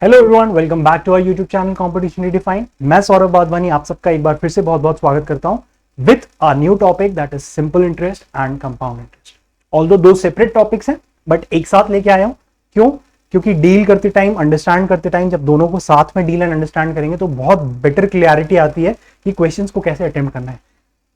Hello everyone, welcome back to our YouTube channel competition redefined. मैं सौरभ वाधवानी आप सबका एक बार फिर से बहुत बहुत स्वागत करता हूं with a new topic that is simple interest and compound interest. Although दो सेपरेट टॉपिक्स हैं बट एक साथ लेके आया हूं। क्यों? क्योंकि डील करते टाइम, अंडरस्टैंड करते टाइम जब दोनों को साथ में डील एंड अंडरस्टैंड करेंगे तो बहुत बेटर क्लियरिटी आती है कि क्वेश्चंस को कैसे अटेम्प्ट करना है।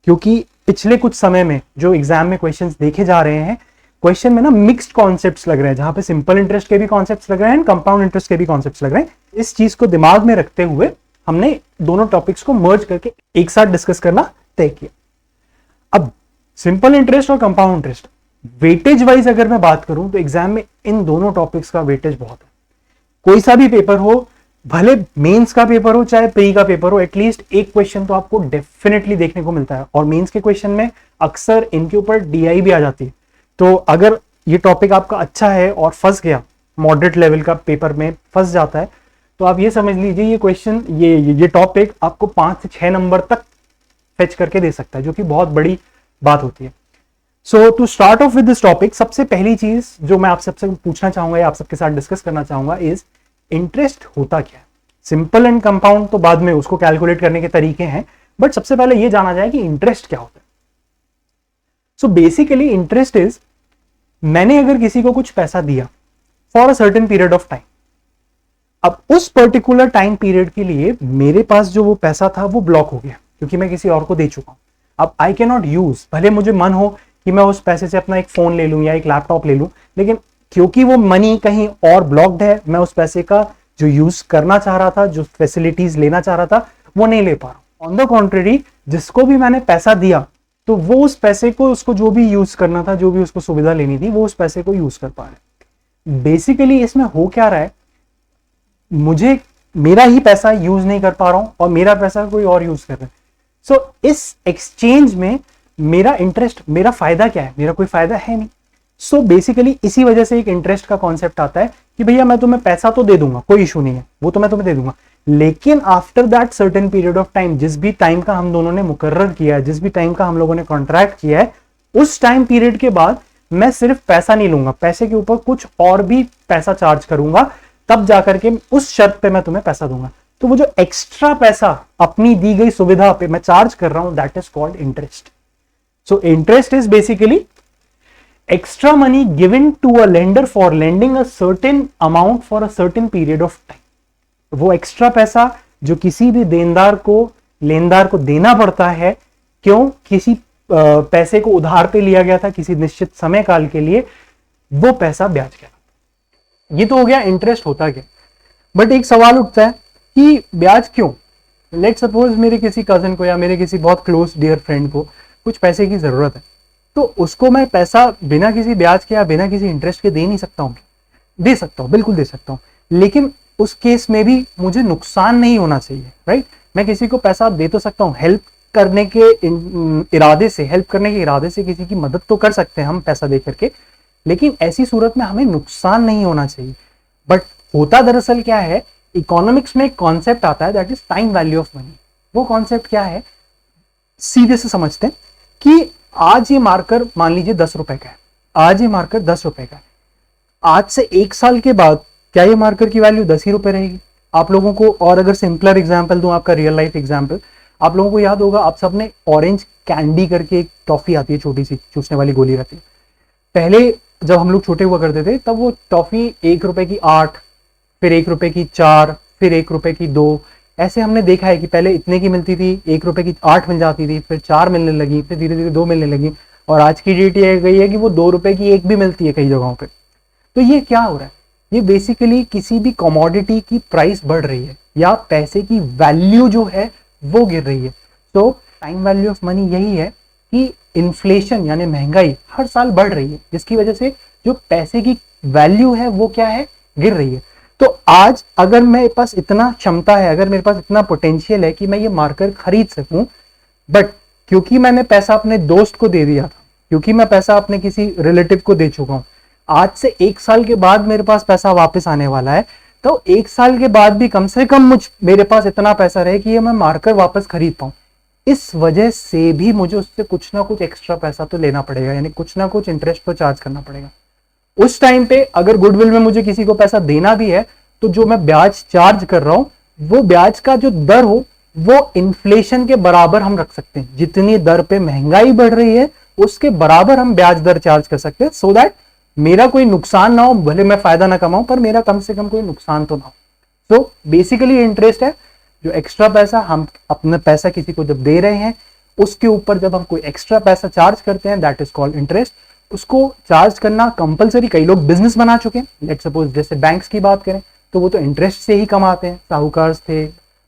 क्योंकि पिछले कुछ समय में जो एग्जाम में क्वेश्चंस देखे जा रहे हैं, क्वेश्चन में ना मिक्स्ड कॉन्सेप्ट्स लग रहे हैं, जहां पे सिंपल इंटरेस्ट के भी कॉन्सेप्ट्स लग रहे हैं एंड कंपाउंड इंटरेस्ट के भी कॉन्सेप्ट्स लग रहे हैं। इस चीज को दिमाग में रखते हुए हमने दोनों टॉपिक्स को मर्ज करके एक साथ डिस्कस करना तय किया। अब सिंपल इंटरेस्ट और कंपाउंड इंटरेस्ट वेटेज वाइज अगर मैं बात करूं तो एग्जाम में इन दोनों टॉपिक्स का वेटेज बहुत है। कोई सा भी पेपर हो, भले मेंस का पेपर हो चाहे प्री का पेपर हो, एटलीस्ट एक क्वेश्चन तो आपको डेफिनेटली देखने को मिलता है। और मेंस के क्वेश्चन में अक्सर इनके ऊपर डीआई भी आ जाती है। तो अगर ये टॉपिक आपका अच्छा है और फंस गया, मॉडरेट लेवल का पेपर में फंस जाता है, तो आप ये समझ लीजिए ये क्वेश्चन, ये टॉपिक आपको 5 से 6 नंबर तक फेच करके दे सकता है, जो कि बहुत बड़ी बात होती है। So to start off with this topic, सबसे पहली चीज जो मैं आप सबसे पूछना चाहूंगा या आप सबके साथ डिस्कस करना चाहूंगा इज इंटरेस्ट होता क्या है। सिंपल एंड कंपाउंड तो बाद में उसको कैलकुलेट करने के तरीके हैं, बट सबसे पहले ये जाना जाए कि इंटरेस्ट क्या होता है। सो बेसिकली इंटरेस्ट इज, मैंने अगर किसी को कुछ पैसा दिया for a certain period of time, अब उस पर्टिकुलर टाइम पीरियड के लिए मेरे पास जो वो पैसा था वो ब्लॉक हो गया क्योंकि मैं किसी और को दे चुका हूं। अब आई कैन नॉट यूज, भले मुझे मन हो कि मैं उस पैसे से अपना एक फोन ले लूं या एक लैपटॉप ले लूं, लेकिन क्योंकि वो मनी कहीं और ब्लॉक्ड है, मैं उस पैसे का जो यूज करना चाह रहा था, जो फैसिलिटीज लेना चाह रहा था, वो नहीं ले पा रहा हूं। ऑन द कॉन्ट्रेरी, जिसको भी मैंने पैसा दिया तो वो उस पैसे को, उसको जो भी यूज करना था, जो भी उसको सुविधा लेनी थी, वो उस पैसे को यूज कर पा रहे। बेसिकली इसमें हो क्या रहा है, मुझे मेरा ही पैसा यूज नहीं कर पा रहा हूं और मेरा पैसा कोई और यूज कर रहा है। सो इस एक्सचेंज में मेरा इंटरेस्ट, मेरा फायदा क्या है? मेरा कोई फायदा है नहीं। सो बेसिकली इसी वजह से एक इंटरेस्ट का कॉन्सेप्ट आता है कि भैया मैं तुम्हें पैसा तो दे दूंगा, कोई इशू नहीं है, वो तो मैं तुम्हें दे दूंगा, लेकिन after that certain period of time, जिस भी टाइम का हम दोनों ने मुकर्रर किया है, जिस भी टाइम का हम लोगों ने कॉन्ट्रैक्ट किया है, उस टाइम पीरियड के बाद मैं सिर्फ पैसा नहीं लूंगा, पैसे के ऊपर कुछ और भी पैसा चार्ज करूंगा, तब जाकर के उस शर्त पे मैं तुम्हें पैसा दूंगा। तो वो जो एक्स्ट्रा पैसा अपनी दी गई सुविधा पे मैं चार्ज कर रहा हूं, that is called interest. So interest is basically extra money given to a lender for lending a certain amount for a certain period of time। वो एक्स्ट्रा पैसा जो किसी भी लेनदार को देना पड़ता है, क्यों? किसी पैसे को उधार पे लिया गया था किसी निश्चित समय काल के लिए, वो पैसा ब्याज कहलाता है। ये तो हो गया इंटरेस्ट होता क्या। बट एक सवाल उठता है कि ब्याज क्यों? लेट सपोज मेरे किसी कजन को या मेरे किसी बहुत क्लोज डियर फ्रेंड को कुछ पैसे की जरूरत है, तो उसको मैं पैसा बिना किसी ब्याज के या बिना किसी इंटरेस्ट के दे नहीं सकता हूं? दे सकता हूं, बिल्कुल दे सकता हूं, लेकिन उस केस में भी मुझे नुकसान नहीं होना चाहिए, राइट? मैं किसी को पैसा दे तो सकता हूं, हेल्प करने के इरादे से किसी की मदद तो कर सकते हैं हम पैसा दे करके, लेकिन ऐसी सूरत में हमें नुकसान नहीं होना चाहिए। बट होता दरअसल क्या है, इकोनॉमिक्स में एक कॉन्सेप्ट आता है that is time value of money. वो कॉन्सेप्ट क्या है, सीधे से समझते हैं कि आज ये मार्कर मान लीजिए 10 रुपए का है, आज ये मार्कर 10 रुपए का है, आज से 1 साल के बाद क्या ये मार्कर की वैल्यू 10 ही रुपए रहेगी? आप लोगों को, और अगर सिंपलर एग्जांपल दूं, आपका रियल लाइफ एग्जांपल, आप लोगों को याद होगा, आप सबने ऑरेंज कैंडी करके एक टॉफी आती है, छोटी सी चूसने वाली गोली रहती है। पहले जब हम लोग छोटे हुआ करते थे तब वो टॉफी 1 रुपए की 8, फिर 1 रुपए की 4, फिर 1 रुपए की 2, ऐसे हमने देखा है कि पहले इतने की मिलती थी, 1 रुपए की 8 मिल जाती थी, फिर 4 मिलने लगी, फिर धीरे धीरे 2 मिलने लगी, और आज की डेट ये गई है कि वो 2 रुपए की 1 भी मिलती है कई जगहों पे। तो ये क्या हो रहा है? ये बेसिकली किसी भी कमोडिटी की प्राइस बढ़ रही है या पैसे की वैल्यू जो है वो गिर रही है। तो टाइम वैल्यू ऑफ मनी यही है कि इन्फ्लेशन यानी महंगाई हर साल बढ़ रही है, जिसकी वजह से जो पैसे की वैल्यू है वो क्या है, गिर रही है। तो आज अगर मेरे पास इतना क्षमता है, अगर मेरे पास इतना पोटेंशियल है कि मैं ये मार्कर खरीद सकूं, बट क्योंकि मैंने पैसा अपने दोस्त को दे दिया था, क्योंकि मैं पैसा अपने किसी रिलेटिव को दे चुका हूं, आज से 1 साल के बाद मेरे पास पैसा वापस आने वाला है, तो 1 साल के बाद भी कम से कम मेरे पास इतना पैसा रहे कि ये मैं मार्कर वापस खरीद पाऊं। इस वजह से भी मुझे उससे कुछ ना कुछ एक्स्ट्रा पैसा तो लेना पड़ेगा, यानी कुछ ना कुछ इंटरेस्ट तो चार्ज करना पड़ेगा। उस टाइम पे अगर गुडविल में मुझे किसी को पैसा देना भी है तो जो मैं ब्याज चार्ज कर रहा हूं वो ब्याज का जो दर हो वो इन्फ्लेशन के बराबर हम रख सकते हैं। जितनी दर पे महंगाई बढ़ रही है उसके बराबर हम ब्याज दर चार्ज कर सकते हैं, सो दैट मेरा कोई नुकसान ना हो, भले मैं फायदा ना कमाऊं पर मेरा कम से कम कोई नुकसान तो ना हो। सो बेसिकली इंटरेस्ट है जो एक्स्ट्रा पैसा हम अपना पैसा किसी को जब दे रहे हैं उसके ऊपर जब हम कोई एक्स्ट्रा पैसा चार्ज करते हैं, दैट इज कॉल्ड इंटरेस्ट। उसको चार्ज करना कंपलसरी, कई लोग बिजनेस बना चुके हैं, लेट सपोज जैसे बैंक्स की बात करें तो वो तो इंटरेस्ट से ही कमाते हैं, साहूकार थे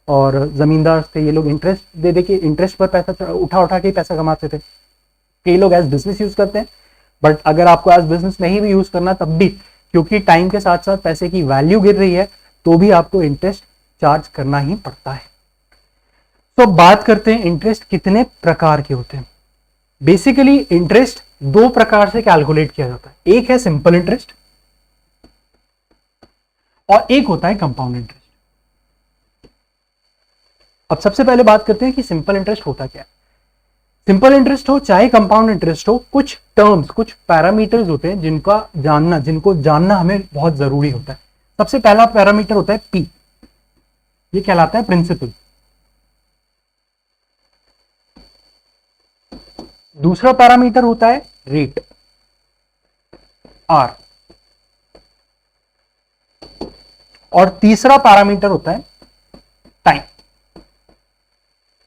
और जमींदार थे, ये लोग इंटरेस्ट दे दे के इंटरेस्ट पर पैसा उठा उठा के पैसा कमाते थे। कई लोग एज बिजनेस यूज करते हैं, बट अगर आपको एज बिजनेस नहीं भी यूज करना तब भी, क्योंकि टाइम के साथ साथ पैसे की वैल्यू गिर रही है, तो भी आपको इंटरेस्ट चार्ज करना ही पड़ता है। तो बात करते हैं इंटरेस्ट कितने प्रकार के होते हैं। बेसिकली इंटरेस्ट दो प्रकार से कैलकुलेट किया जाता है, एक है सिंपल इंटरेस्ट और एक होता है कंपाउंड इंटरेस्ट। अब सबसे पहले बात करते हैं कि सिंपल इंटरेस्ट होता क्या है। सिंपल इंटरेस्ट हो चाहे कंपाउंड इंटरेस्ट हो, कुछ टर्म्स, कुछ पैरामीटर्स होते हैं जिनको जानना हमें बहुत जरूरी होता है। सबसे पहला पैरामीटर होता है पी, ये कहलाता है प्रिंसिपल। दूसरा पैरामीटर होता है रेट, आर, और तीसरा पैरामीटर होता है टाइम,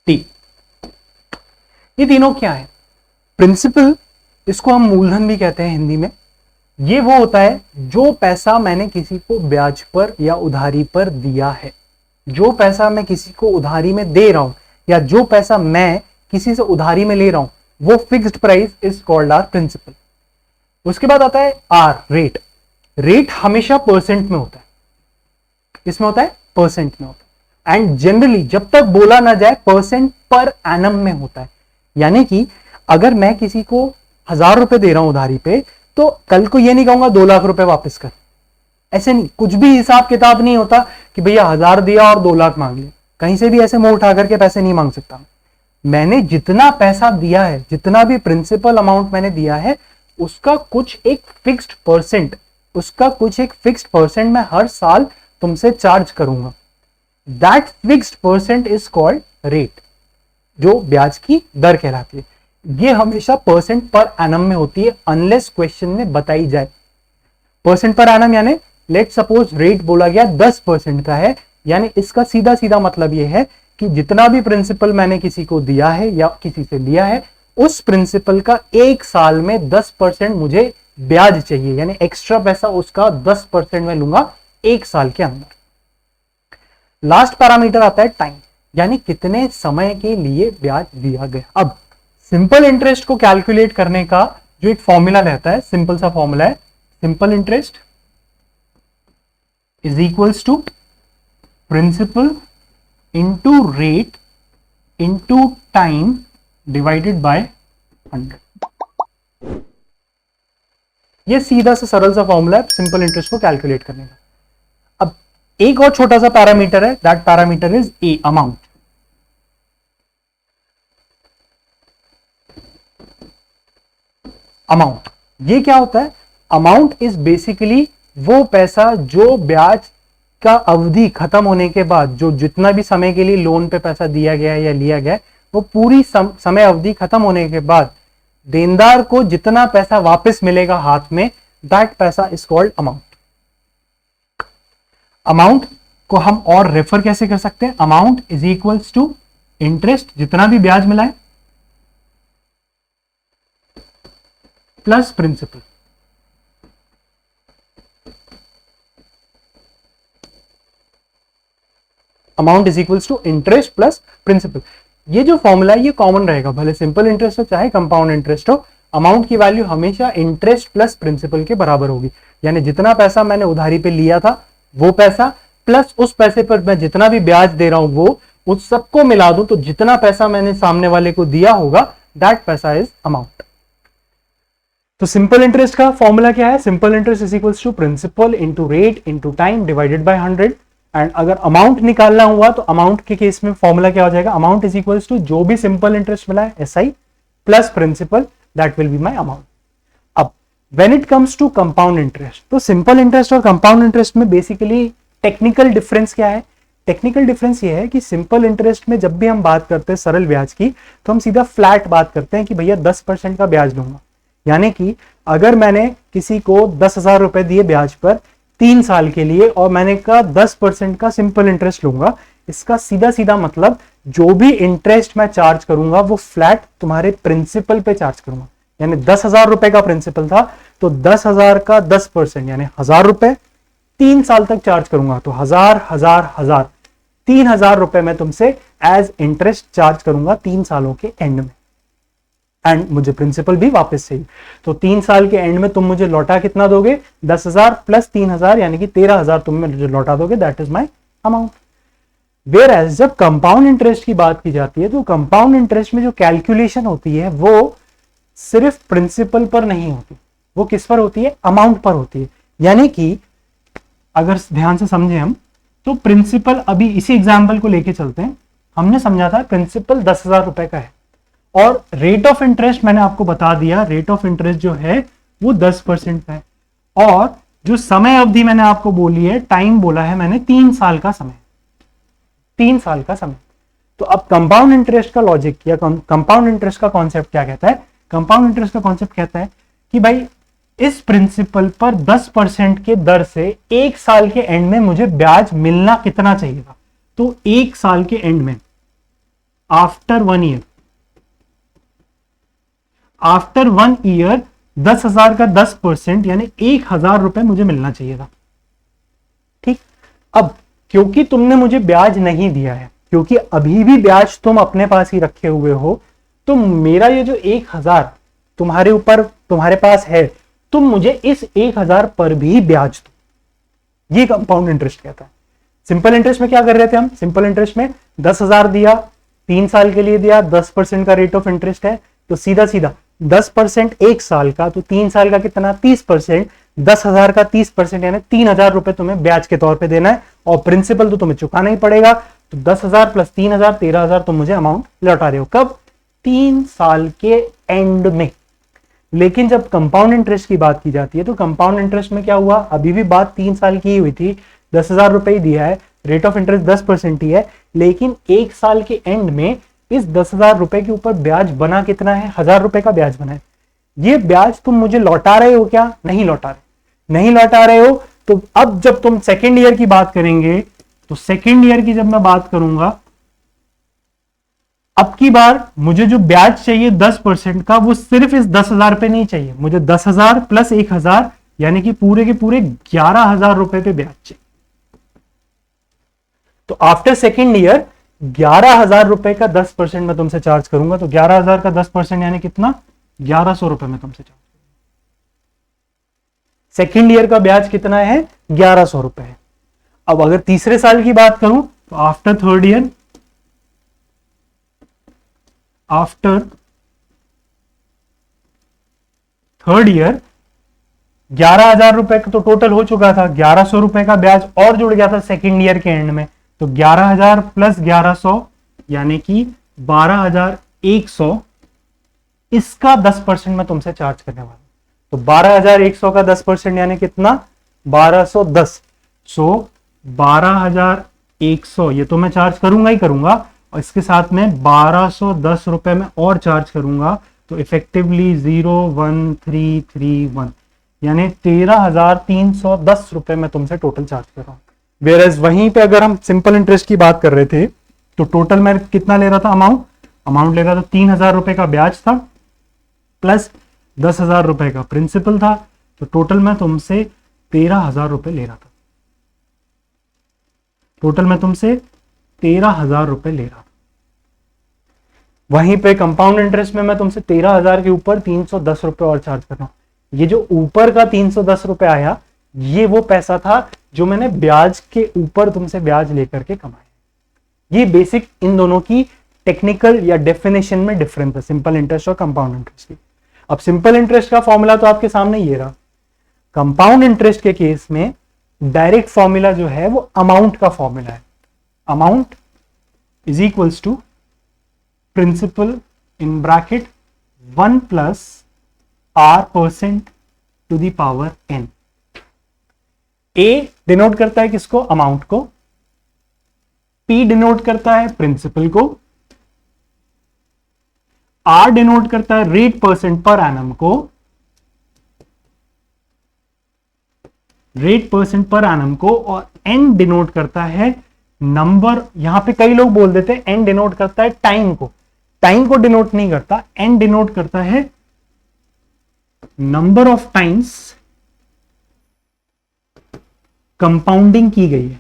टी। ये तीनों क्या है? प्रिंसिपल, इसको हम मूलधन भी कहते हैं हिंदी में। ये वो होता है जो पैसा मैंने किसी को ब्याज पर या उधारी पर दिया है। जो पैसा मैं किसी को उधारी में दे रहा हूं या जो पैसा मैं किसी से उधारी में ले रहा हूं वो fixed price is called R principal. उसके बाद आता है आर, रेट। रेट हमेशा परसेंट में होता है, इसमें होता है परसेंट में होता है, एंड जनरली जब तक बोला ना जाए परसेंट पर एनम में होता है। यानी कि अगर मैं किसी को 1000 रुपए दे रहा हूं उधारी पे, तो कल को ये नहीं कहूंगा 2 लाख रुपए वापस कर, ऐसे नहीं, कुछ भी हिसाब किताब नहीं होता कि भैया 1000 दिया और 2 लाख मांग लिया। कहीं से भी ऐसे मुंह उठा करके पैसे नहीं मांग सकता। मैंने जितना पैसा दिया है, जितना भी प्रिंसिपल अमाउंट मैंने दिया है, उसका कुछ एक फिक्स्ड परसेंट मैं हर साल तुमसे चार्ज करूंगा। That fixed percent is called rate, जो ब्याज की दर कहलाती है। ये हमेशा परसेंट पर एनम में होती है, अनलेस क्वेश्चन में बताई जाए। परसेंट पर एनम यानी लेट सपोज रेट बोला गया 10% का है, यानी इसका सीधा सीधा मतलब यह है कि जितना भी प्रिंसिपल मैंने किसी को दिया है या किसी से लिया है, उस प्रिंसिपल का एक साल में 10% मुझे ब्याज चाहिए, यानी एक्स्ट्रा पैसा उसका 10% में लूंगा एक साल के अंदर। लास्ट पैरामीटर आता है टाइम, यानी कितने समय के लिए ब्याज दिया गया। अब सिंपल इंटरेस्ट को कैलकुलेट करने का जो एक फॉर्मूला रहता है, सिंपल सा फॉर्मूला है, simple interest is equals to principal into rate into time divided by 100। ये सीधा सा सरल सा फॉर्मूला है सिंपल इंटरेस्ट को कैलकुलेट करने का। अब एक और छोटा सा पैरामीटर है, that parameter is a, amount. Amount ये क्या होता है? अमाउंट इज बेसिकली वो पैसा जो ब्याज का अवधि खत्म होने के बाद, जो जितना भी समय के लिए लोन पे पैसा दिया गया है या लिया गया है, वो पूरी समय अवधि खत्म होने के बाद देनदार को जितना पैसा वापस मिलेगा हाथ में, दैट पैसा इज कॉल्ड अमाउंट। अमाउंट को हम और रेफर कैसे कर सकते हैं? Amount is equals to interest, जितना भी ब्याज मिला है, plus principal. Amount is equals to interest plus principal. ये जो फॉर्मूला है ये कॉमन रहेगा, भले सिंपल इंटरेस्ट हो चाहे कंपाउंड इंटरेस्ट हो। अमाउंट की वैल्यू हमेशा इंटरेस्ट प्लस प्रिंसिपल के बराबर होगी, यानी जितना पैसा मैंने उधारी पे लिया था वो पैसा प्लस उस पैसे पर मैं जितना भी ब्याज दे रहा हूं वो, उस सबको मिला दूं तो जितना पैसा मैंने सामने वाले को दिया होगा, दैट पैसा इज अमाउंट। तो सिंपल इंटरेस्ट का फॉर्मूला क्या है? Simple interest is equals to principal into rate into time divided by 100। And अगर अमाउंट निकालना हुआ तो अमाउंट के केस में फॉर्मूला क्या हो जाएगा? अमाउंट इज इक्वल्स टू जो भी सिंपल इंटरेस्ट मिला है SI plus principal, that will be my amount. अब when it comes to compound interest, तो सिंपल इंटरेस्ट और कंपाउंड इंटरेस्ट में बेसिकली टेक्निकल डिफरेंस क्या है? टेक्निकल डिफरेंस ये है कि सिंपल इंटरेस्ट में जब भी हम बात करते हैं सरल ब्याज की, तो हम सीधा फ्लैट बात करते हैं कि भैया 10% का ब्याज दूंगा। यानी कि अगर मैंने किसी को 10,000 रुपए दिए ब्याज पर 3 साल के लिए और मैंने कहा 10% का सिंपल इंटरेस्ट लूंगा, इसका सीधा सीधा मतलब जो भी इंटरेस्ट मैं चार्ज करूंगा वो फ्लैट तुम्हारे प्रिंसिपल पे चार्ज करूंगा। यानी 10,000 रुपए का प्रिंसिपल था तो 10,000 का 10% यानी 1,000 रुपए 3 साल तक चार्ज करूंगा, तो 1,000 3,000 रुपए मैं तुमसे एज इंटरेस्ट चार्ज करूंगा 3 सालों के एंड में, एंड मुझे प्रिंसिपल भी वापस चाहिए। तो 3 साल के एंड में तुम मुझे लौटा कितना दोगे? 10,000 प्लस 3,000 यानी कि 13,000 तुम मुझे लौटा दोगे। That is my amount. Whereas जब कंपाउंड इंटरेस्ट की बात की जाती है तो कंपाउंड इंटरेस्ट में जो कैलकुलेशन होती है वो सिर्फ प्रिंसिपल पर नहीं होती, वो किस पर होती है? अमाउंट पर होती है। यानी कि अगर ध्यान से समझे हम, तो प्रिंसिपल, अभी इसी एग्जाम्पल को लेके चलते हैं, हमने समझा था प्रिंसिपल 10,000 रुपए का है और रेट ऑफ इंटरेस्ट मैंने आपको बता दिया, रेट ऑफ इंटरेस्ट जो है वो 10% का है, और जो समय अवधि मैंने आपको बोली है, टाइम बोला है मैंने 3 साल का समय, 3 साल का समय। तो अब कंपाउंड इंटरेस्ट का लॉजिक या कंपाउंड इंटरेस्ट का कॉन्सेप्ट क्या कहता है? कंपाउंड इंटरेस्ट का कॉन्सेप्ट कहता है कि भाई इस प्रिंसिपल पर 10% के दर से 1 साल के एंड में मुझे ब्याज मिलना कितना चाहिएगा? तो 1 साल के एंड में, आफ्टर 1 ईयर, आफ्टर 1 ईयर 10,000 का 10% यानी 1,000 रुपए मुझे मिलना चाहिएगा। ठीक। अब क्योंकि तुमने मुझे ब्याज नहीं दिया है, क्योंकि अभी भी ब्याज तुम अपने पास ही रखे हुए हो, तो मेरा ये जो 1,000 तुम्हारे ऊपर तुम्हारे पास है, तुम मुझे इस 1,000 पर भी ब्याज दो। ये कंपाउंड इंटरेस्ट कहता है। सिंपल इंटरेस्ट में क्या कर रहे थे हम? सिंपल इंटरेस्ट में 10,000 दिया, 3 साल के लिए दिया, 10% का रेट ऑफ इंटरेस्ट है, तो सीधा सीधा 10% 1 साल का, तो 3 साल का कितना? 30%, 10,000 का 30% यानी 3,000 रुपए तुम्हें ब्याज के तौर पे देना है, और प्रिंसिपल तो तुम्हें चुकाना ही पड़ेगा। तो 10,000 प्लस 3,000 13,000 तुम मुझे अमाउंट लौटा रहे हो। कब? 3 साल के एंड में। लेकिन जब कंपाउंड इंटरेस्ट की बात की जाती है तो कंपाउंड इंटरेस्ट में क्या हुआ? अभी भी बात 3 साल की हुई थी, 10,000 रुपए ही दिया है, रेट ऑफ इंटरेस्ट 10% ही है, लेकिन 1 साल के एंड में इस 10,000 रुपए के ऊपर ब्याज बना कितना है? 1,000 रुपए का ब्याज बना है। ये ब्याज तुम मुझे लौटा रहे हो क्या? नहीं लौटा रहे। नहीं लौटा रहे हो तो अब जब तुम सेकेंड ईयर की बात करेंगे, तो सेकेंड ईयर की जब मैं बात करूंगा, अब की बार मुझे जो ब्याज चाहिए 10% का, वो सिर्फ इस 10,000 पे नहीं चाहिए, मुझे 10,000 प्लस 1,000 यानी कि पूरे के पूरे 11,000 रुपए पे ब्याज चाहिए। तो आफ्टर सेकेंड ईयर 11,000 रुपए का 10% मैं तुमसे चार्ज करूंगा, तो 11,000 का 10% यानी कितना? 1,100 रुपए में तुमसे चार्ज करूंगा। सेकेंड ईयर का ब्याज कितना है? 1,100 रुपए है। अब अगर तीसरे साल की बात करूं तो after third year, after third year 11,000 रुपए का तो टोटल हो चुका था, 1,100 रुपए का ब्याज और जुड़ गया था सेकेंड ईयर के एंड में, तो 11,000 प्लस 1,100 यानी कि 12,100, इसका 10% मैं तुमसे चार्ज करने वाला हूं। तो 12,100 का 10% यानी कितना? 1,210। सो 12,100 ये तो मैं चार्ज करूंगा ही करूंगा, और इसके साथ में 1,210 रुपए में और चार्ज करूंगा, तो इफेक्टिवली 01331 यानी 13,310 रुपए में तुमसे टोटल चार्ज कर रहा हूं। वेयर वहीं पे अगर हम सिंपल इंटरेस्ट की बात कर रहे थे तो टोटल मैं कितना ले रहा था? अमाउंट ले रहा था 3,000 रुपए का ब्याज था प्लस 10,000 रुपए का प्रिंसिपल था, तो टोटल मैं तुमसे 13,000 रुपए ले रहा था। टोटल मैं तुमसे 13,000 रुपए ले रहा था। वहीं पे कंपाउंड इंटरेस्ट में मैं तुमसे 13,000 के ऊपर 310 रुपए और चार्ज कर रहा हूं। ये जो ऊपर का 310 रुपए आया, ये वो पैसा था जो मैंने ब्याज के ऊपर तुमसे ब्याज लेकर के कमाया। ये बेसिक इन दोनों की टेक्निकल या डेफिनेशन में डिफरेंस है, सिंपल इंटरेस्ट और कंपाउंड इंटरेस्ट की। अब सिंपल इंटरेस्ट का फॉर्मूला तो आपके सामने ये रहा। कंपाउंड इंटरेस्ट के केस में डायरेक्ट फॉर्मूला जो है वो अमाउंट का फॉर्मूला है। Amount is equals to principal in bracket 1 plus R% to the power n। A denote करता है किसको? अमाउंट को। P डिनोट करता है प्रिंसिपल को। R डिनोट करता है रेट परसेंट पर एनम को। रेट परसेंट पर एनम को। और N डिनोट करता है नंबर, यहां पे कई लोग बोल देते हैं N डिनोट करता है टाइम को। टाइम को डिनोट नहीं करता, N डिनोट करता है नंबर ऑफ टाइम्स कंपाउंडिंग की गई है।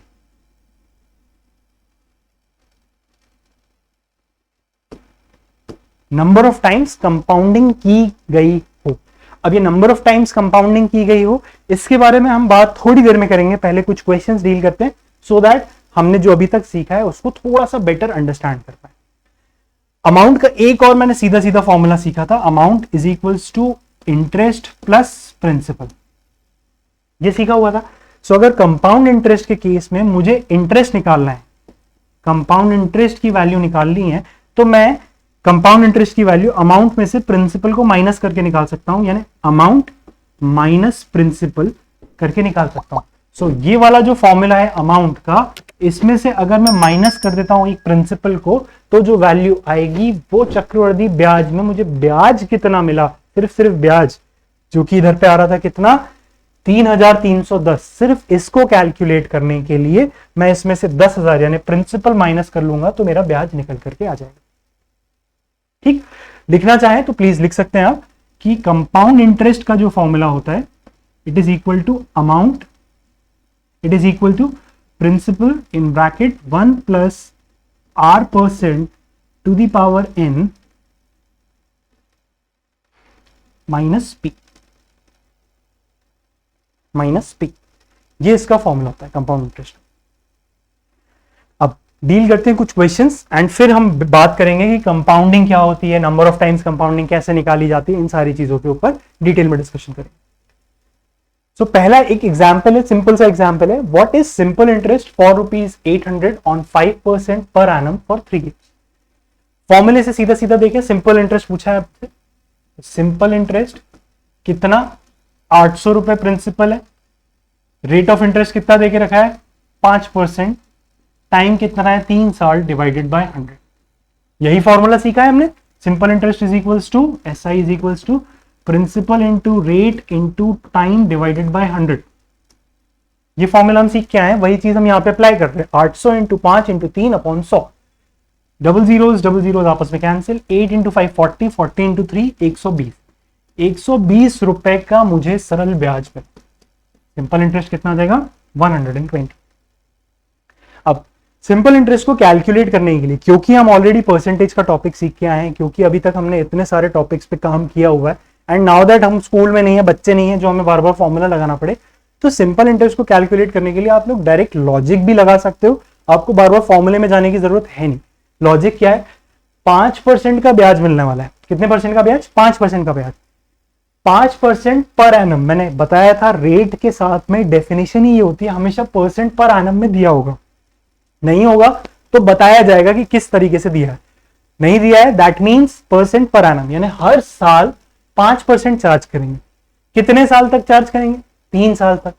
नंबर ऑफ टाइम्स कंपाउंडिंग की गई हो। अब ये नंबर ऑफ टाइम्स कंपाउंडिंग की गई हो, इसके बारे में हम बात थोड़ी देर में करेंगे। पहले कुछ क्वेश्चंस डील करते हैं सो दैट हमने जो अभी तक सीखा है उसको थोड़ा सा बेटर अंडरस्टैंड कर पाए। अमाउंट का एक और मैंने सीधा सीधा फॉर्मूला सीखा था, amount is equals to interest plus principal, ये सीखा हुआ था। सो अगर कंपाउंड इंटरेस्ट के केस में मुझे इंटरेस्ट निकालना है, कंपाउंड इंटरेस्ट की वैल्यू निकालनी है, तो मैं कंपाउंड इंटरेस्ट की वैल्यू अमाउंट में से प्रिंसिपल को माइनस करके निकाल सकता हूं, यानी अमाउंट माइनस प्रिंसिपल करके निकाल सकता हूं। सो ये वाला जो फॉर्मूला है अमाउंट का, इसमें से अगर मैं माइनस कर देता हूं एक प्रिंसिपल को, तो जो वैल्यू आएगी वो चक्रवृद्धि ब्याज में मुझे ब्याज कितना मिला, सिर्फ ब्याज, जो कि इधर पे आ रहा था कितना, 3310। सिर्फ इसको कैलकुलेट करने के लिए मैं इसमें से 10,000 यानी प्रिंसिपल माइनस कर लूंगा तो मेरा ब्याज निकल करके आ जाएगा। ठीक, लिखना चाहे तो प्लीज लिख सकते हैं आप कि कंपाउंड इंटरेस्ट का जो फॉर्मूला होता है, it is equal to amount, it is equal to principal in bracket 1 plus R% to the power n minus p, minus p। ये इसका फॉर्मूला होता है कंपाउंड इंटरेस्ट। अब डील करते हैं कुछ क्वेश्चंस एंड फिर हम बात करेंगे कि कंपाउंडिंग क्या होती है, नंबर ऑफ टाइम्स कंपाउंडिंग कैसे निकाली जाती है, इन सारी चीजों के ऊपर डिटेल में डिस्कशन करेंगे। सो पहला एक एग्जाम्पल है, सिंपल सा एग्जाम्पल है, what is simple interest for ₹800 on 5% per annum for 3 years। फॉर्मूले से सीधा सीधा देखिए, सिंपल इंटरेस्ट पूछा है आपसे, सिंपल इंटरेस्ट कितना, 800 रुपए प्रिंसिपल है, रेट ऑफ इंटरेस्ट कितना देके रखा है 5%, टाइम कितना है 3 साल डिवाइडेड बाय 100। यही फॉर्मूला सीखा है हमने, simple interest is equals to SI is equals to principal into rate into time divided by 100। ये फॉर्मूला हम सीख के आए हैं, वही चीज हम यहाँ पे अप्लाई कर रहे हैं, 800 into 5 into 3 upon 100, double zeros आपस में कैंसिल, 8 इंटू 5 40, 40 इंटू 3 120, 120 रुपए का मुझे सरल ब्याज में। सिंपल इंटरेस्ट कितना देगा 120। अब सिंपल इंटरेस्ट को कैलकुलेट करने के लिए, क्योंकि हम ऑलरेडी परसेंटेज का टॉपिक सीख के आए हैं, क्योंकि अभी तक हमने इतने सारे टॉपिक्स पे काम किया हुआ है एंड नाउ दैट हम स्कूल में नहीं है, बच्चे नहीं है जो हमें बार बार फॉर्मूला लगाना पड़े, तो सिंपल इंटरेस्ट को कैलकुलेट करने के लिए आप लोग डायरेक्ट लॉजिक भी लगा सकते हो, आपको बार बार फॉर्मूले में जाने की जरूरत है नहीं। लॉजिक क्या है, 5% का ब्याज मिलने वाला है, कितने परसेंट का ब्याज, 5% का ब्याज, 5% पर एनम। मैंने बताया था रेट के साथ में डेफिनेशन ही ये होती है, हमेशा परसेंट पर एनम में दिया होगा, नहीं होगा तो बताया जाएगा कि किस तरीके से दिया है। नहीं दिया है that means percent per annum, यानी हर साल 5% चार्ज करेंगे। कितने साल तक चार्ज करेंगे, 3 साल तक।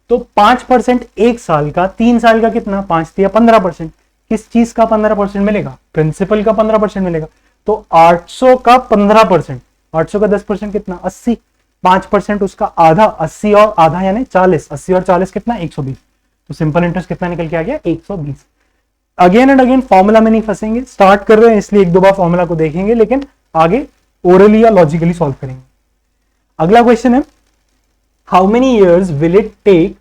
तो 5% एक साल का, 3 साल का कितना, 5 दिया 15%। किस चीज का 15% मिलेगा, प्रिंसिपल का 15% मिलेगा। तो 800 का 15%, 800 का 10% कितना 80, 5% उसका आधा, 80 और आधा यानी 40, 80 और 40 कितना 120। तो सिंपल इंटरेस्ट कितना निकल के आ गया 120। अगेन एंड अगेन फॉर्मूला में नहीं फंसेंगे, स्टार्ट कर रहे हैं इसलिए एक दो बार फॉर्मूला को देखेंगे, लेकिन आगे ओरली या लॉजिकली सॉल्व करेंगे। अगला क्वेश्चन है, how many years will it take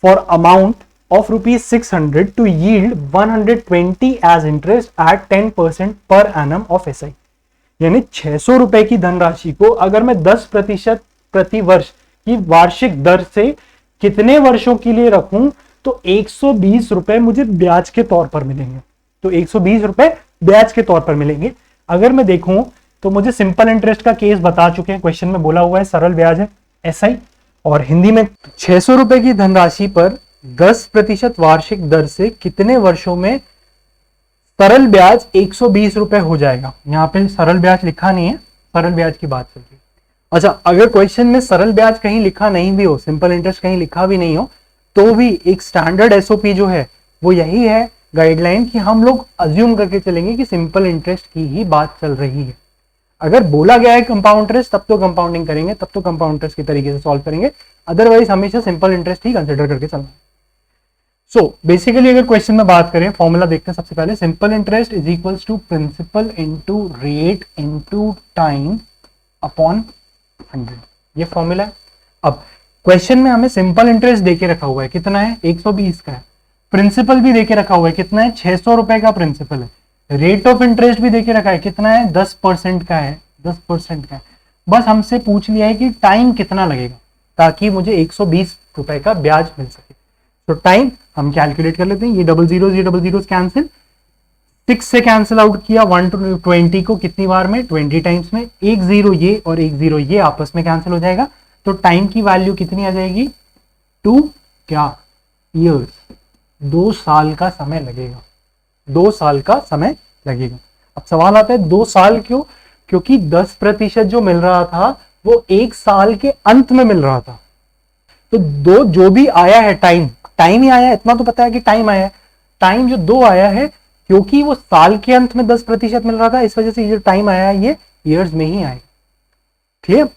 for amount of ₹600 to yield 120 as interest at 10% per annum of SI। यानी 600 रुपए की धनराशि को अगर मैं 10% प्रति वर्ष की वार्षिक दर से कितने वर्षों के लिए रखूं तो 120 रुपए मुझे ब्याज के तौर पर मिलेंगे। तो 120 रुपए ब्याज के तौर पर मिलेंगे। अगर मैं देखूं तो मुझे सिंपल इंटरेस्ट का केस बता चुके हैं, क्वेश्चन में बोला हुआ है सरल ब्याज है SI, और हिंदी में 600 रुपए की धनराशि पर 10% वार्षिक दर से कितने वर्षों में सरल ब्याज 120 रुपए हो जाएगा। यहाँ पे सरल ब्याज लिखा नहीं है, सरल ब्याज की बात चल रही है। अच्छा, अगर क्वेश्चन में सरल ब्याज कहीं लिखा नहीं भी हो, सिंपल इंटरेस्ट कहीं लिखा भी नहीं हो, तो भी एक स्टैंडर्ड एसओपी जो है वो यही है गाइडलाइन कि हम लोग अज्यूम करके चलेंगे कि सिंपल इंटरेस्ट की ही बात चल रही है। अगर बोला गया है कंपाउंड इंटरेस्ट तब तो कंपाउंडिंग करेंगे, तब तो कंपाउंड इंटरेस्ट के तरीके से सॉल्व करेंगे, अदरवाइज हमेशा सिंपल इंटरेस्ट ही कंसिडर करके चलना। सो बेसिकली अगर क्वेश्चन में बात करें, फॉर्मूला देखते हैं सबसे पहले, simple interest is equals to principal into rate into time upon 100, ये फॉर्मूला है। अब क्वेश्चन में हमें सिंपल इंटरेस्ट देके रखा हुआ है, कितना है 120 का है, प्रिंसिपल भी देके रखा हुआ है, कितना है 600 रुपए का प्रिंसिपल है, रेट ऑफ इंटरेस्ट भी देके रखा है, कितना है 10% का है, 10% का है। बस हमसे पूछ लिया है कि टाइम कितना लगेगा ताकि मुझे 120 रुपए का ब्याज मिल सके। तो टाइम हम कैलकुलेट कर लेते हैं, ये डबल जीरोस कैंसिल, 6 से कैंसिल आउट किया, 1 to 20 को कितनी बार में 20 टाइम्स में, 1 0 ये और 1 0 ये आपस में कैंसिल हो जाएगा, तो टाइम की वैल्यू कितनी आ जाएगी 2 क्या ईयर्स, 2 साल का समय लगेगा, 2 साल का समय लगेगा। अब सवाल आता है 2 साल क्यों, क्योंकि 10% जो मिल रहा था वो 1 साल के अंत में मिल रहा था, तो दो जो भी आया है टाइम ही आया है, इतना तो पता है कि टाइम आया है, टाइम जो 2 आया है क्योंकि वो साल के अंत में 10% मिल रहा था, इस वजह से ये जो टाइम आया है ये ईयर्स में ही आएगा। क्लियर।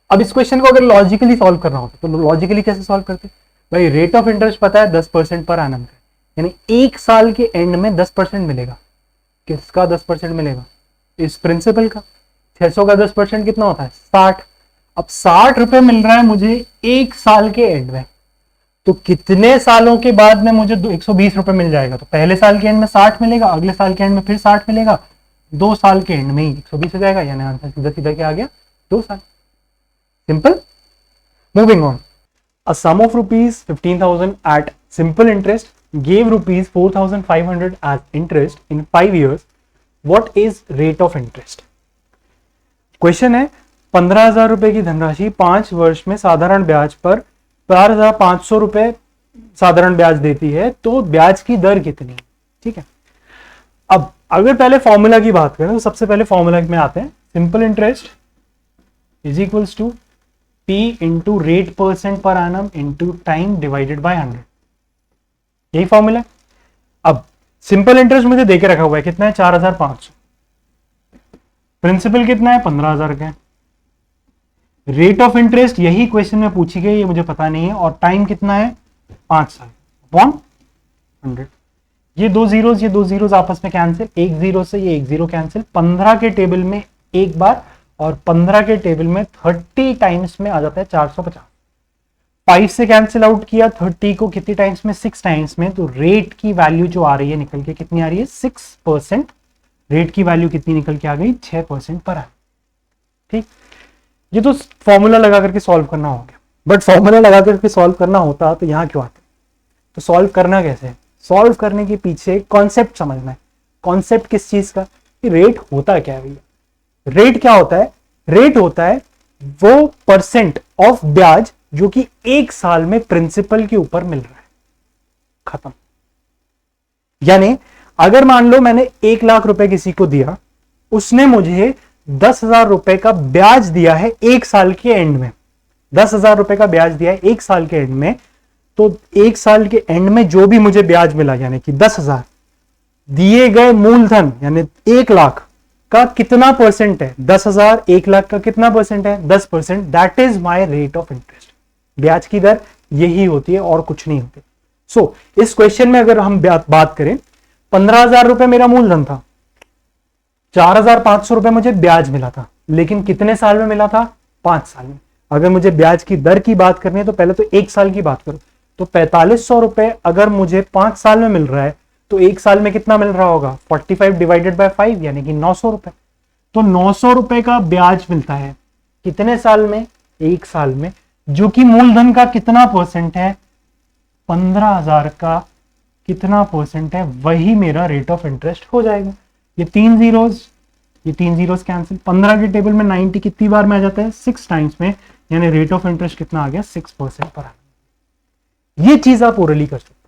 अब इस क्वेश्चन को अगर लॉजिकली सॉल्व करना होता तो लॉजिकली कैसे सॉल्व करते, भाई रेट ऑफ इंटरेस्ट पता है 10% पर एनम का, यानी 1 साल के एंड में 10% मिलेगा। किसका 10% मिलेगा, इस प्रिंसिपल का। 600 का 10% कितना होता है 60। अब 60 रुपए मिल रहा है मुझे 1 साल के एंड में, तो कितने सालों के बाद में मुझे 120 रुपए मिल जाएगा, तो पहले साल के एंड में 60 मिलेगा, अगले साल के एंड में फिर 60 मिलेगा, 2 साल के एंड में ही 120 हो जाएगा, यानी आंसर सीधा सीधा क्या आ गया 2 साल। Simple. Moving on, a sum of rupees 15,000 at simple interest gave rupees 4,500 as interest in 5 years. What is rate of interest? Question है 15,000 रुपए की धनराशि 5 वर्ष में साधारण ब्याज पर 4,500 रुपए साधारण ब्याज देती है, तो ब्याज की दर कितनी? ठीक है। अब अगर पहले फॉर्मूला की बात करें तो सबसे पहले फॉर्मूला में आते हैं, simple interest is equals to P into rate % per annum into time divided by 100, यही फॉर्मूला है। अब सिंपल इंटरेस्ट मुझे देके रखा हुआ है, कितना है 4,500, प्रिंसिपल कितना है 15,000 का है, रेट ऑफ इंटरेस्ट यही क्वेश्चन में पूछी गई, ये मुझे पता नहीं है, और टाइम कितना है 5 साल अपॉन 100। ये दो जीरोस आपस में कैंसिल, 1 0 से ये 1 0 कैंसिल, 15 के टेबल में एक बार और 15 के टेबल में 30 टाइम्स में आ जाता है 450। 5 से कैंसिल आउट किया, 30 को कितनी टाइम्स में 6 टाइम्स में, तो रेट की वैल्यू जो आ रही है निकल के कितनी आ रही है 6%। रेट की वैल्यू कितनी निकल के आ गई 6% पर है। ठीक, ये तो फॉर्मूला लगा करके सॉल्व करना हो गया, बट फॉर्मूला लगा करके सॉल्व करना होता तो यहां क्यों आते, तो सॉल्व करना कैसे है, सॉल्व करने के पीछे कॉन्सेप्ट समझना है। कॉन्सेप्ट किस चीज का, कि रेट होता क्या है भैया, रेट क्या होता है, रेट होता है वो परसेंट ऑफ ब्याज जो कि 1 साल में प्रिंसिपल के ऊपर मिल रहा है, खत्म। यानी अगर मान लो मैंने 1 लाख रुपए किसी को दिया, उसने मुझे 10,000 रुपए का ब्याज दिया है 1 साल के एंड में, 10,000 रुपए का ब्याज दिया है 1 साल के एंड में, तो 1 साल के एंड में जो भी मुझे ब्याज मिला यानी कि 10,000, दिए गए मूलधन यानी 1 लाख का कितना परसेंट है, 10,000 1 लाख का कितना परसेंट है 10%, that is my rate of interest. ब्याज की दर यही होती है और कुछ नहीं होती। सो इस क्वेश्चन में अगर हम बात करें, 15,000 रुपए मेरा मूलधन था, 4,500 रुपए मुझे ब्याज मिला था, लेकिन कितने साल में मिला था 5 साल में। अगर मुझे ब्याज की दर की बात करनी है तो पहले तो 1 साल की बात करो, तो 4,500 रुपए अगर मुझे 5 साल में मिल रहा है तो 1 साल में कितना मिल रहा होगा 45 डिवाइडेड बाय 5 यानी कि 900 रुपए। तो 900 रुपए का ब्याज मिलता है कितने साल में, 1 साल में, जो कि मूलधन का कितना परसेंट है 15,000 का कितना परसेंट है, वही मेरा रेट ऑफ इंटरेस्ट हो जाएगा। ये 3 जीरोस कैंसिल, 15 के टेबल में 90 कितनी बार में आ जाता है 6 टाइम्स में, यानी रेट ऑफ इंटरेस्ट कितना आ गया 6% पर annum। ये चीज आप ओरली कर सकते हैं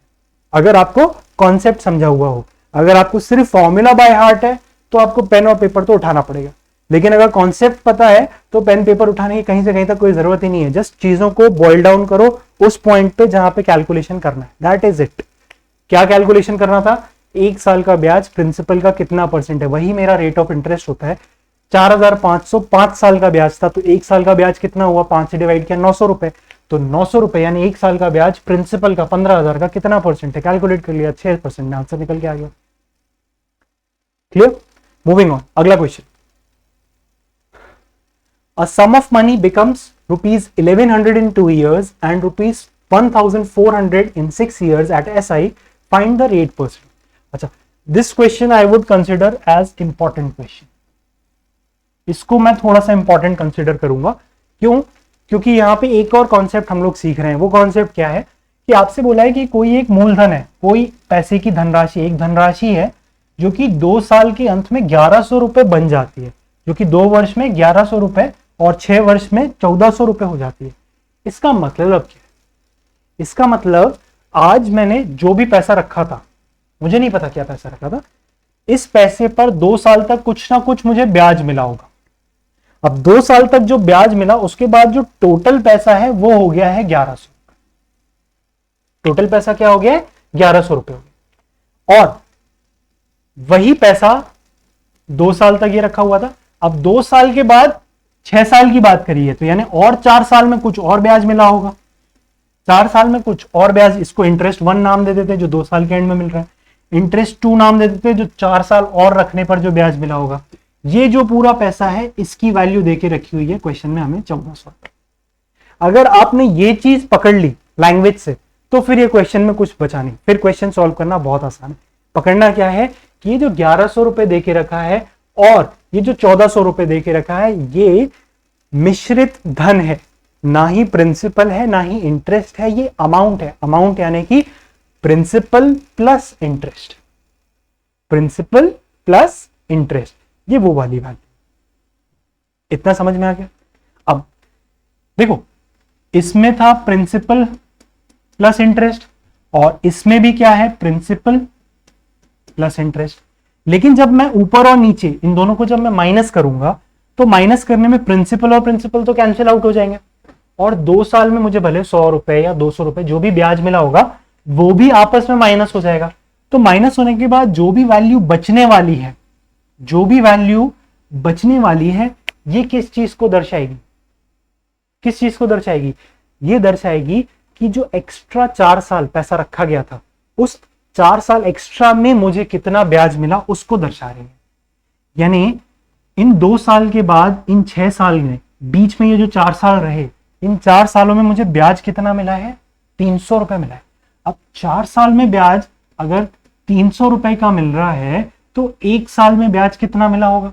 अगर आपको कॉन्सेप्ट समझा हुआ हो। अगर आपको सिर्फ फॉर्मूला बाय हार्ट है तो आपको पेन और पेपर तो उठाना पड़ेगा, लेकिन अगर कॉन्सेप्ट पता है तो पेन पेपर उठाने की कहीं से कहीं तक कोई जरूरत ही नहीं है। जस्ट चीजों को बॉइल डाउन करो उस पॉइंट पे जहां पे कैलकुलेशन करना है, दैट इज इट। क्या कैलकुलेशन करना था? 1 साल का ब्याज प्रिंसिपल का कितना परसेंट है, वही मेरा रेट ऑफ इंटरेस्ट होता है। 4,500 5 साल का ब्याज था, तो 1 साल का ब्याज कितना हुआ, 5 से डिवाइड किया 900 रुपए, तो 900 रुपए यानी 1 साल का ब्याज प्रिंसिपल का 15,000 का कितना परसेंट है, कैलकुलेट कर लिया, 6% में आंसर निकल के आ गया। क्लियर? मूविंग ऑन, अगला question. A sum of money becomes rupees 1100 in 2 years and rupees 1400 in 6 years at SI. Find the rate percent. अच्छा, this question I would consider as important question. इसको मैं थोड़ा सा important consider करूंगा। क्यों? क्योंकि यहाँ पे एक और कॉन्सेप्ट हम लोग सीख रहे हैं। वो कॉन्सेप्ट क्या है कि आपसे बोला है कि कोई एक मूलधन है, कोई पैसे की धनराशि, एक धनराशि है जो कि 2 साल के अंत में 1100 रुपए बन जाती है, जो कि 2 वर्ष में 1100 रुपए और 6 वर्ष में 1400 रुपए हो जाती है। इसका मतलब क्या है? इसका मतलब आज मैंने जो भी पैसा रखा था, मुझे नहीं पता क्या पैसा रखा था, इस पैसे पर 2 साल तक कुछ ना कुछ मुझे ब्याज मिला होगा। अब 2 साल तक जो ब्याज मिला उसके बाद जो टोटल पैसा है वो हो गया है 1100। टोटल पैसा क्या हो गया है? 1100 रुपए हो गया। और वही पैसा 2 साल तक ये रखा हुआ था। अब 2 साल के बाद 6 साल की बात करिए तो यानी और 4 साल में कुछ और ब्याज मिला होगा। 4 साल में कुछ और ब्याज, इसको इंटरेस्ट 1 नाम दे देते जो 2 साल के एंड में मिल रहा है, इंटरेस्ट 2 नाम दे देते जो 4 साल और रखने पर जो ब्याज मिला होगा। ये जो पूरा पैसा है इसकी वैल्यू देके रखी हुई है क्वेश्चन में हमें 1400। अगर आपने ये चीज पकड़ ली लैंग्वेज से तो फिर ये क्वेश्चन में कुछ बचा नहीं, फिर क्वेश्चन सॉल्व करना बहुत आसान है। पकड़ना क्या है कि ये जो 1100 रुपए देके रखा है और ये जो 1400 रुपए देके रखा है, ये मिश्रित धन है, ना ही प्रिंसिपल है ना ही इंटरेस्ट है, ये अमाउंट है। अमाउंट यानी कि principal plus interest, principal plus interest, ये वो वाली वैल्यू। इतना समझ में आ गया? अब देखो, इसमें था प्रिंसिपल प्लस इंटरेस्ट और इसमें भी क्या है, प्रिंसिपल प्लस इंटरेस्ट। लेकिन जब मैं ऊपर और नीचे इन दोनों को जब मैं माइनस करूंगा तो माइनस करने में प्रिंसिपल और प्रिंसिपल तो कैंसिल आउट हो जाएंगे और 2 साल में मुझे भले 100 रुपए या 200 रुपए जो भी ब्याज मिला होगा वो भी आपस में माइनस हो जाएगा। तो माइनस होने के बाद जो भी वैल्यू बचने वाली है, जो भी वैल्यू बचने वाली है, ये किस चीज को दर्शाएगी? किस चीज को दर्शाएगी? ये दर्शाएगी कि जो एक्स्ट्रा 4 साल पैसा रखा गया था, उस 4 साल एक्स्ट्रा में मुझे कितना ब्याज मिला उसको दर्शा रही है। यानी इन 2 साल के बाद इन 6 साल में, बीच में ये जो 4 साल रहे, इन 4 सालों में मुझे ब्याज कितना मिला है? 300 रुपए मिला है। अब 4 साल में ब्याज अगर 300 रुपए का मिल रहा है तो 1 साल में ब्याज कितना मिला होगा?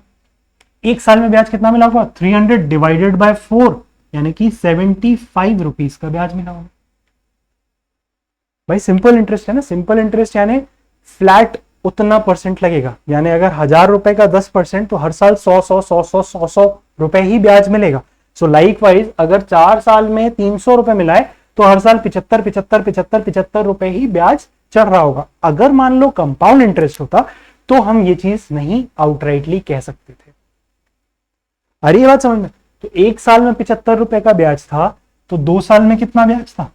1 साल में ब्याज कितना मिला होगा? 300 डिवाइडेड बाय 4 यानी कि 75 रुपीज का ब्याज मिला होगा। भाई सिंपल इंटरेस्ट है ना, सिंपल इंटरेस्ट यानी फ्लैट उतना परसेंट लगेगा। यानी अगर 1000 रुपए का 10% तो हर साल 100 रुपए ही ब्याज मिलेगा। सो लाइकवाइज अगर 4 साल में 300 रुपए मिला है तो हर साल 75 रुपए ही ब्याज चढ़ रहा होगा। अगर मान लो कंपाउंड इंटरेस्ट होता तो हम ये चीज नहीं आउटराइटली कह सकते थे। अरे ये बात समझ में? तो 1 साल में 75 रुपए का ब्याज था तो 2 साल में कितना ब्याज था?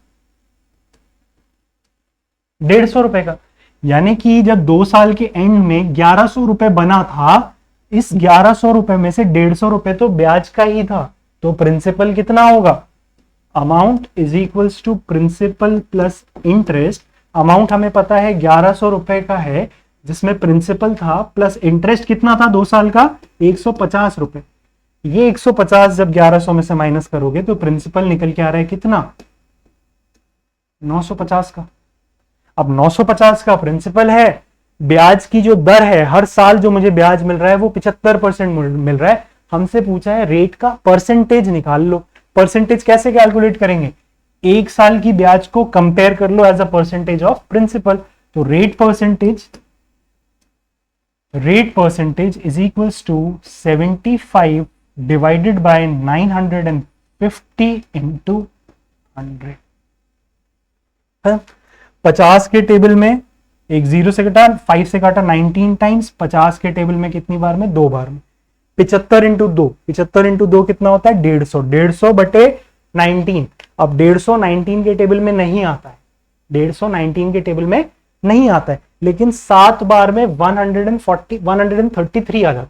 150 रुपए का। यानी कि जब 2 साल के एंड में 1100 रुपए बना था, इस 1100 रुपए में से 150 रुपए तो ब्याज का ही था। तो प्रिंसिपल कितना होगा? Amount is equals to principal plus interest. Amount हमें पता है 1100 रुपए का है, जिसमें प्रिंसिपल था प्लस इंटरेस्ट कितना था 2 साल का? 150 रुपए। ये 150 जब 1100 में से माइनस करोगे तो प्रिंसिपल निकल के आ रहा है कितना? 950 का। अब 950 का प्रिंसिपल है, ब्याज की जो दर है, हर साल जो मुझे ब्याज मिल रहा है वो 75% मिल रहा है। हमसे पूछा है रेट का परसेंटेज निकाल लो। परसेंटेज कैसे कैलकुलेट करेंगे? 1 साल की ब्याज को कंपेयर कर लो as a percentage of principal. तो rate percentage is equals to 75 divided by 950 into 100। 50 के टेबल में एक 0 से कटा, 5 से काटा 19 टाइम्स, 50 के टेबल में कितनी बार में? 2 बार में। 75 इंटू 2, 75 इंटू 2 कितना होता है 150, 150 बटे 19। अब 150 19 के टेबल में नहीं आता है, 150 19 के टेबल में नहीं आता है, लेकिन 7 बार में 133 आ जाता है।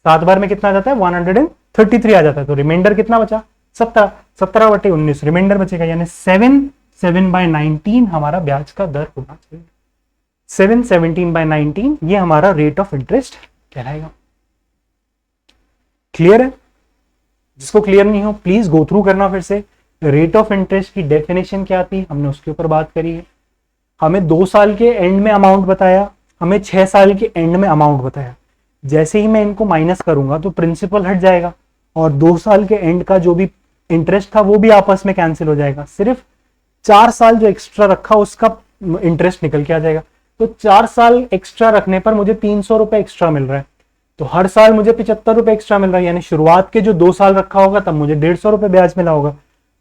7 बार में कितना आ जाता है 133 आ जाता है। तो रिमाइंडर कितना बचा 17, 17 बटे 19 रिमाइंडर बचेगा, यानी 7/19 हमारा ब्याज का दर होना चाहिए। 7/19 ये हमारा रेट ऑफ इंटरेस्ट कहलाएगा। क्लियर है? जिसको क्लियर नहीं हो प्लीज गो थ्रू करना फिर से। रेट ऑफ इंटरेस्ट की डेफिनेशन क्या थी, हमने उसके ऊपर बात करी है। हमें 2 साल के एंड में अमाउंट बताया, हमें 6 साल के एंड में अमाउंट बताया। जैसे ही मैं इनको माइनस करूंगा तो प्रिंसिपल हट जाएगा और 2 साल के एंड का जो भी इंटरेस्ट था वो भी आपस में कैंसिल हो जाएगा। सिर्फ 4 साल जो एक्स्ट्रा रखा उसका इंटरेस्ट निकल के आ जाएगा। तो 4 साल एक्स्ट्रा रखने पर मुझे 300 रुपए एक्स्ट्रा मिल रहा है, तो हर साल मुझे 75 रुपए एक्स्ट्रा मिल रहा है, यानी शुरुआत के जो 2 साल रखा होगा तब मुझे 150 रुपए ब्याज मिला होगा।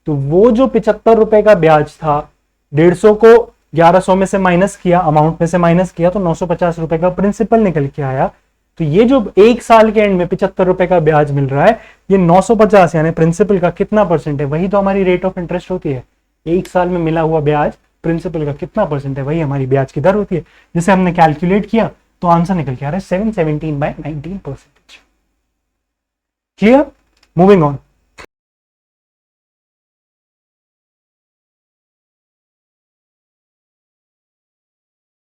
तो वो जो 75 रुपए का ब्याज था, 150 को 1100 में से माइनस किया, अमाउंट में से माइनस किया, तो 950 रुपए का प्रिंसिपल निकल के आया। तो ये जो 1 साल के एंड में 75 रुपए का ब्याज मिल रहा है, ये 950 यानी प्रिंसिपल का कितना परसेंट है, वही तो हमारी रेट ऑफ इंटरेस्ट होती है। 1 साल में मिला हुआ ब्याज प्रिंसिपल का कितना परसेंट है, वही हमारी ब्याज की दर होती है। जिसे हमने कैलकुलेट किया तो आंसर निकल के आ रहा है 7/17 क्लियर? Moving on.